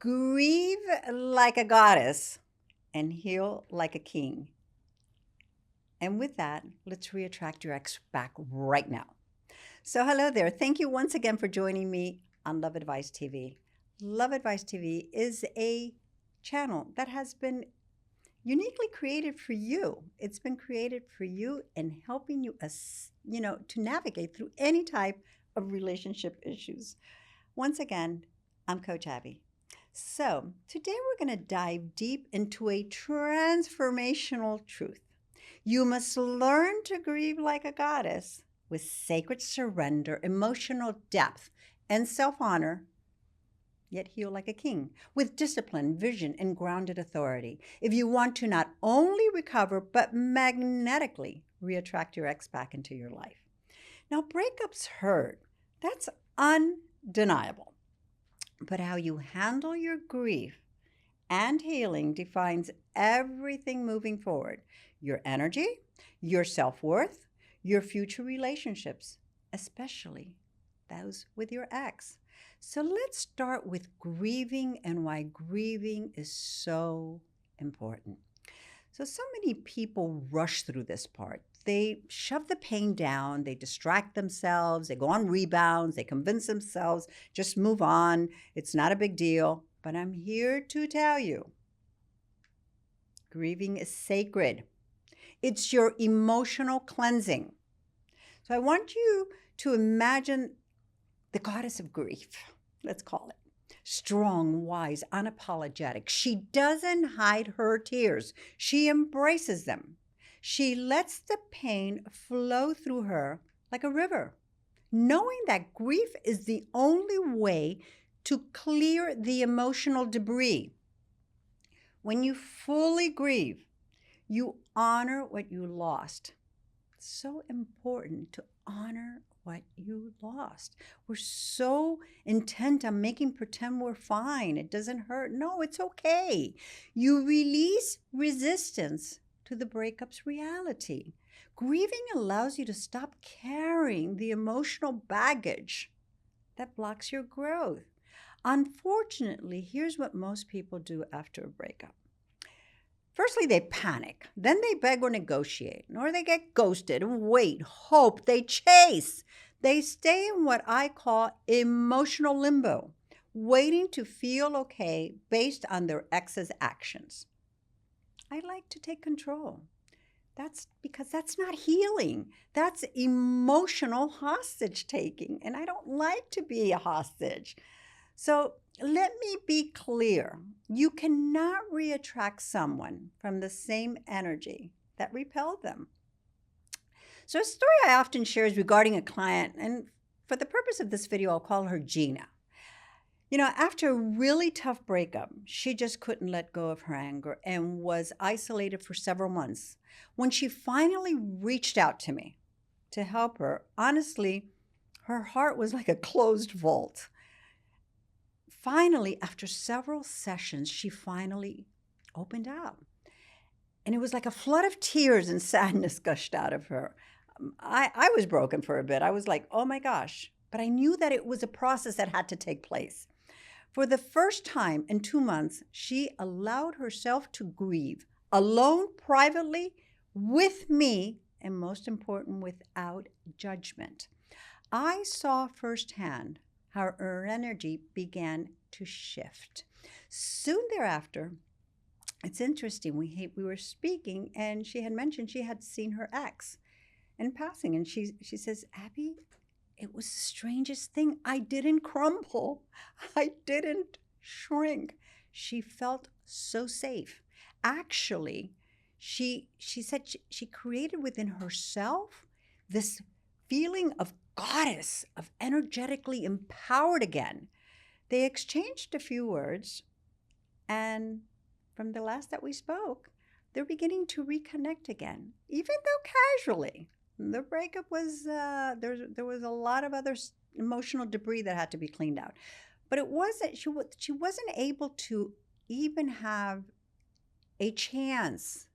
Grieve like a goddess and heal like a king. And with that, let's reattract your ex back right now. So, hello there. Thank you once again for joining me on Love Advice TV. Love Advice TV is a channel that has been uniquely created for you. It's been created for you and helping you, to navigate through any type of relationship issues. Once again, I'm Coach Abby. So, today we're going to dive deep into a transformational truth. You must learn to grieve like a goddess with sacred surrender, emotional depth, and self honor, yet heal like a king with discipline, vision, and grounded authority. If you want to not only recover, but magnetically reattract your ex back into your life. Now, breakups hurt. That's undeniable. But how you handle your grief and healing defines everything moving forward: your energy, your self worth, your future relationships, especially those with your ex. So let's start with grieving and why grieving is so important. So many people rush through this part. They shove the pain down, they distract themselves, they go on rebounds, they convince themselves, just move on, it's not a big deal. But I'm here to tell you, grieving is sacred. It's your emotional cleansing. So I want you to imagine the goddess of grief, let's call it. Strong, wise, unapologetic. She doesn't hide her tears. She embraces them. She lets the pain flow through her like a river, knowing that grief is the only way to clear the emotional debris. When you fully grieve, you honor what you lost. It's so important to honor what you lost. We're so intent on making pretend we're fine. It doesn't hurt. No, it's okay. You release resistance to the breakup's reality. Grieving allows you to stop carrying the emotional baggage that blocks your growth. Unfortunately, here's what most people do after a breakup. Firstly, they panic. Then they beg or negotiate, or they get ghosted and wait, hope, they chase. They stay in what I call emotional limbo, waiting to feel okay based on their ex's actions. I like to take control. That's because that's not healing. That's emotional hostage taking, and I don't like to be a hostage. So let me be clear. You cannot reattract someone from the same energy that repelled them. So a story I often share is regarding a client, and for the purpose of this video, I'll call her Gina. After a really tough breakup, she just couldn't let go of her anger and was isolated for several months. When she finally reached out to me to help her, honestly, her heart was like a closed vault. Finally, after several sessions, she finally opened up. And it was like a flood of tears and sadness gushed out of her. I was broken for a bit. I was like, oh my gosh. But I knew that it was a process that had to take place. For the first time in 2 months, she allowed herself to grieve alone, privately, with me, and most important, without judgment. I saw firsthand how her energy began to shift. Soon thereafter, it's interesting, we were speaking, and she had mentioned she had seen her ex in passing, and she says, Abby, it was the strangest thing. I didn't crumble. I didn't shrink. She felt so safe. Actually, she said she created within herself this feeling of goddess, of energetically empowered again. They exchanged a few words, and from the last that we spoke, they're beginning to reconnect again, even though casually. The breakup was, there was a lot of other emotional debris that had to be cleaned out. But it wasn't, she wasn't able to even have a chance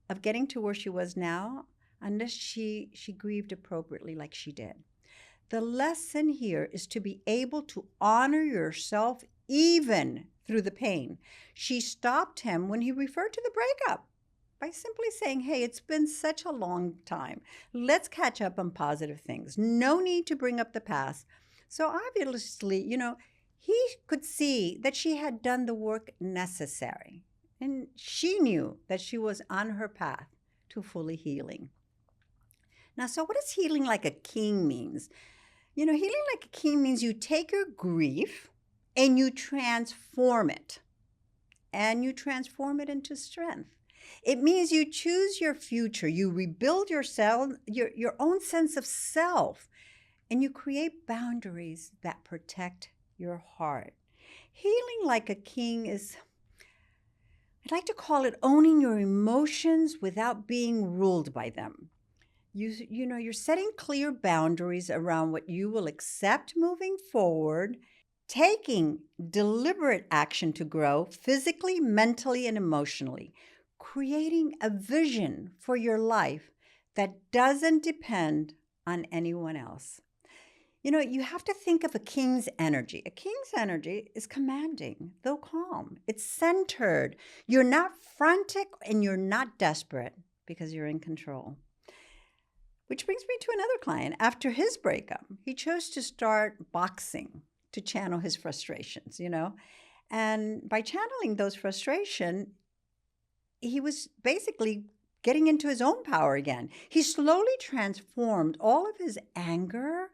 of getting to where she was now unless she grieved appropriately like she did. The lesson here is to be able to honor yourself even through the pain. She stopped him when he referred to the breakup by simply saying, hey, it's been such a long time. Let's catch up on positive things. No need to bring up the past. So obviously, he could see that she had done the work necessary. And she knew that she was on her path to fully healing. Now, so what does healing like a king means? Healing like a king means you take your grief and you transform it. And you transform it into strength. It means you choose your future, you rebuild yourself, your own sense of self, and you create boundaries that protect your heart. Healing like a king is, I'd like to call it owning your emotions without being ruled by them. You're setting clear boundaries around what you will accept moving forward, taking deliberate action to grow physically, mentally, and emotionally, creating a vision for your life that doesn't depend on anyone else. You have to think of a king's energy. A king's energy is commanding, though calm. It's centered. You're not frantic and you're not desperate because you're in control. Which brings me to another client. After his breakup, he chose to start boxing to channel his frustrations, And by channeling those frustrations, he was basically getting into his own power again. He slowly transformed all of his anger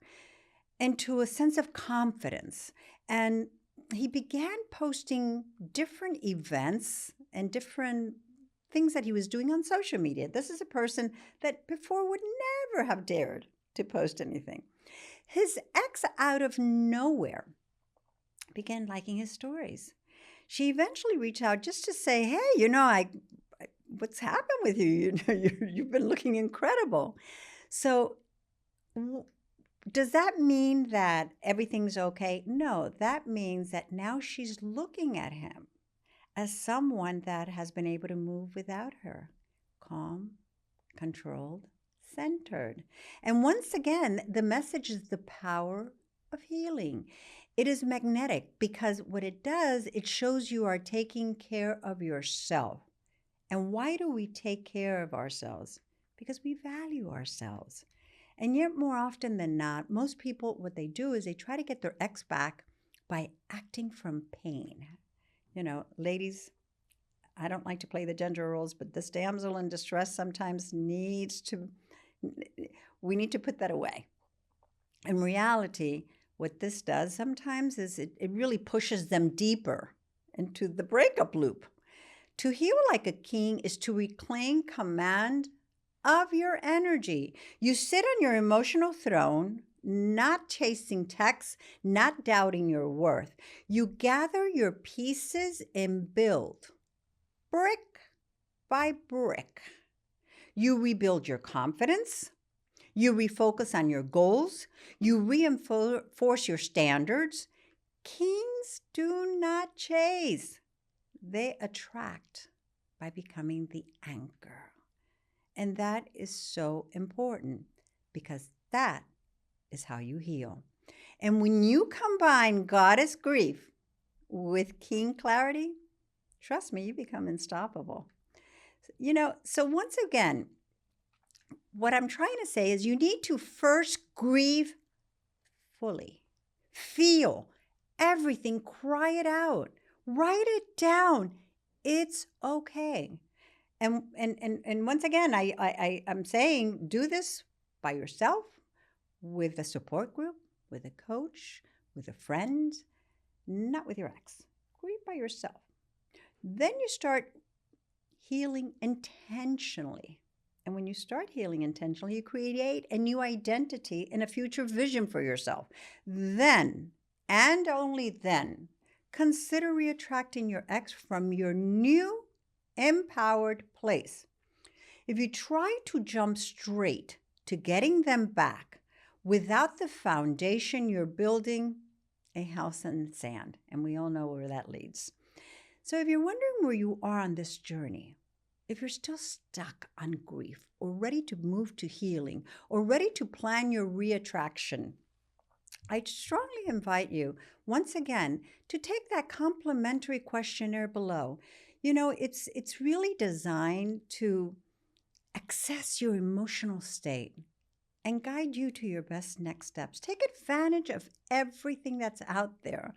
into a sense of confidence. And he began posting different events and different things that he was doing on social media. This is a person that before would never have dared to post anything. His ex, out of nowhere, began liking his stories. She eventually reached out just to say, hey, what's happened with you? You've been looking incredible. So does that mean that everything's okay? No, that means that now she's looking at him as someone that has been able to move without her. Calm, controlled, centered. And once again, the message is the power of healing. It is magnetic because what it does, it shows you are taking care of yourself. And why do we take care of ourselves? Because we value ourselves. And yet more often than not, most people, what they do is they try to get their ex back by acting from pain. Ladies, I don't like to play the gender roles, but this damsel in distress sometimes we need to put that away. In reality, what this does sometimes is it really pushes them deeper into the breakup loop. To heal like a king is to reclaim command of your energy. You sit on your emotional throne, not chasing texts, not doubting your worth. You gather your pieces and build, brick by brick. You rebuild your confidence. You refocus on your goals. You reinforce your standards. Kings do not chase. They attract by becoming the anchor. And that is so important because that is how you heal. And when you combine goddess grief with king clarity, trust me, you become unstoppable. So once again, what I'm trying to say is you need to first grieve fully. Feel everything, cry it out, write it down. It's okay. And once again, I'm saying do this by yourself, with a support group, with a coach, with a friend, not with your ex. Grieve by yourself. Then you start healing intentionally. And when you start healing intentionally, you create a new identity and a future vision for yourself. Then, and only then, consider reattracting your ex from your new empowered place. If you try to jump straight to getting them back without the foundation, you're building a house in sand, and we all know where that leads. So if you're wondering where you are on this journey, if you're still stuck on grief or ready to move to healing or ready to plan your reattraction, I strongly invite you, once again, to take that complimentary questionnaire below. It's really designed to assess your emotional state and guide you to your best next steps. Take advantage of everything that's out there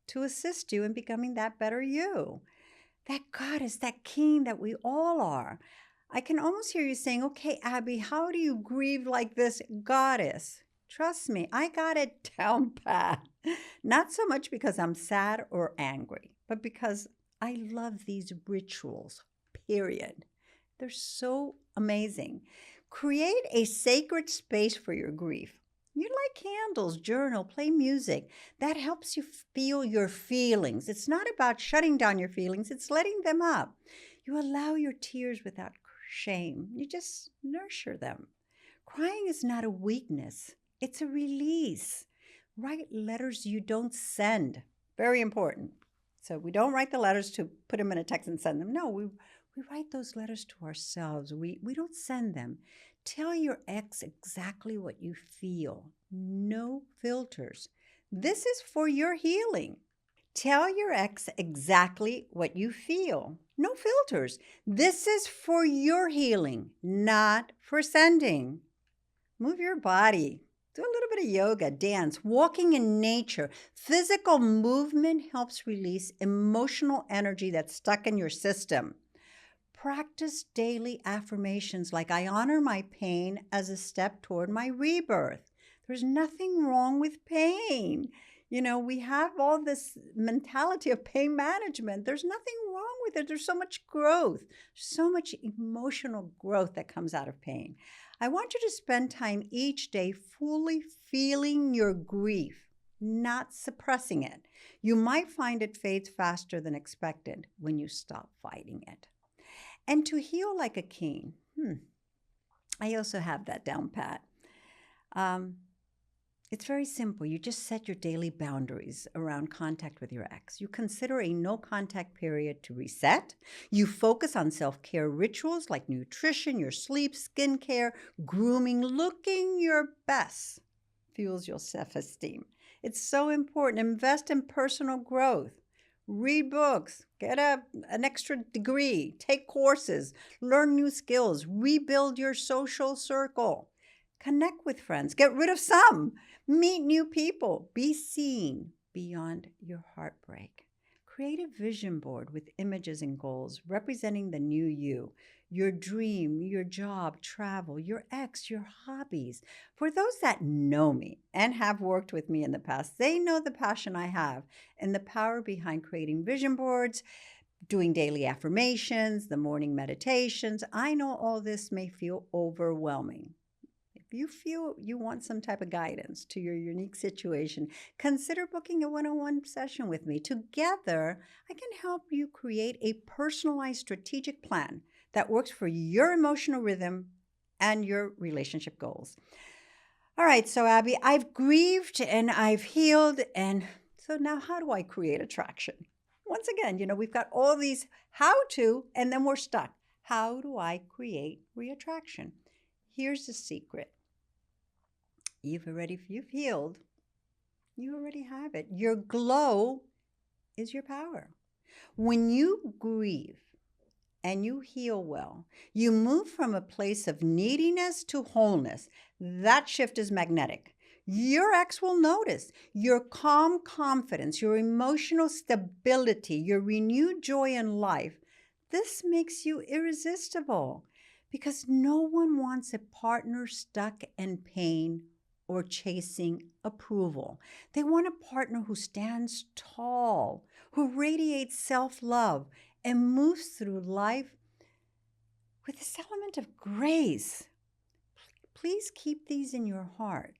to assist you in becoming that better you. That goddess, that king that we all are. I can almost hear you saying, okay, Abby, how do you grieve like this goddess? Trust me, I got it down pat. Not so much because I'm sad or angry, but because I love these rituals, period. They're so amazing. Create a sacred space for your grief. You light candles, journal, play music. That helps you feel your feelings. It's not about shutting down your feelings, it's letting them up. You allow your tears without shame. You just nurture them. Crying is not a weakness, it's a release. Write letters you don't send. Very important. So we don't write the letters to put them in a text and send them. No, we write those letters to ourselves. We don't send them. Tell your ex exactly what you feel. No filters. This is for your healing. Tell your ex exactly what you feel. No filters. This is for your healing, not for sending. Move your body. Do a little bit of yoga, dance, walking in nature. Physical movement helps release emotional energy that's stuck in your system. Practice daily affirmations like I honor my pain as a step toward my rebirth. There's nothing wrong with pain. We have all this mentality of pain management. There's nothing wrong with it. There's so much growth, so much emotional growth that comes out of pain. I want you to spend time each day fully feeling your grief, not suppressing it. You might find it fades faster than expected when you stop fighting it. And to heal like a king, I also have that down pat. It's very simple. You just set your daily boundaries around contact with your ex. You consider a no contact period to reset. You focus on self-care rituals like nutrition, your sleep, skincare, grooming, looking your best fuels your self-esteem. It's so important. Invest in personal growth. Read books, get an extra degree, take courses, learn new skills, rebuild your social circle, connect with friends, get rid of some, meet new people, be seen beyond your heartbreak. Create a vision board with images and goals representing the new you, your dream, your job, travel, your ex, your hobbies. For those that know me and have worked with me in the past, they know the passion I have and the power behind creating vision boards, doing daily affirmations, the morning meditations. I know all this may feel overwhelming. If you feel you want some type of guidance to your unique situation, consider booking a one-on-one session with me. Together, I can help you create a personalized strategic plan that works for your emotional rhythm and your relationship goals. All right, so Abby, I've grieved and I've healed, and so now how do I create attraction? Once again, we've got all these how to, and then we're stuck. How do I create reattraction? Here's the secret. You've healed. You already have it. Your glow is your power. When you grieve and you heal well, you move from a place of neediness to wholeness. That shift is magnetic. Your ex will notice your calm confidence, your emotional stability, your renewed joy in life. This makes you irresistible because no one wants a partner stuck in pain or chasing approval. They want a partner who stands tall, who radiates self-love, and moves through life with this element of grace. Please keep these in your heart,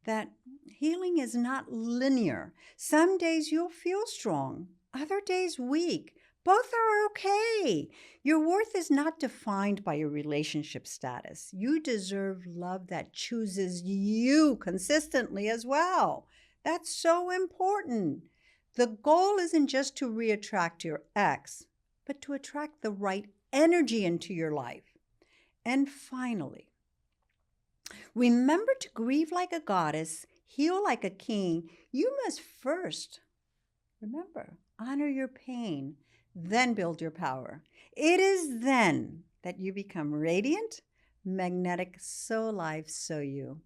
that healing is not linear. Some days you'll feel strong, other days weak. Both are okay. Your worth is not defined by your relationship status. You deserve love that chooses you consistently as well. That's so important. The goal isn't just to reattract your ex, but to attract the right energy into your life. And finally, remember to grieve like a goddess, heal like a king, you must first, remember, honor your pain, then build your power. It is then that you become radiant, magnetic, so alive, so you.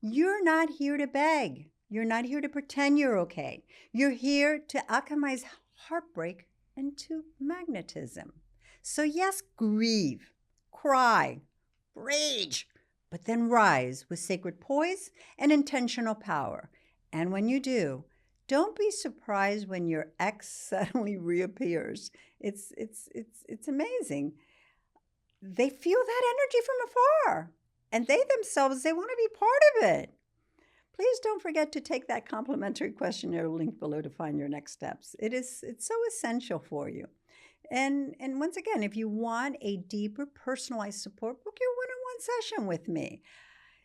You're not here to beg. You're not here to pretend you're okay. You're here to alchemize heartbreak into magnetism. So, yes, grieve, cry, rage, but then rise with sacred poise and intentional power. And when you do, don't be surprised when your ex suddenly reappears. It's amazing. They feel that energy from afar, and they themselves, they want to be part of it. Please don't forget to take that complimentary questionnaire link below to find your next steps. It's so essential for you. And once again, if you want a deeper personalized support, book your one-on-one session with me.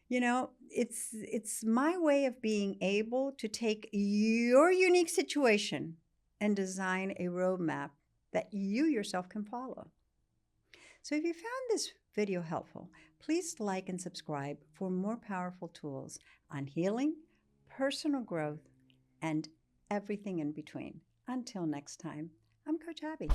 You know, it's my way of being able to take your unique situation and design a roadmap that you yourself can follow. So if you found this video helpful, please like and subscribe for more powerful tools on healing, personal growth, and everything in between. Until next time, I'm Coach Abby.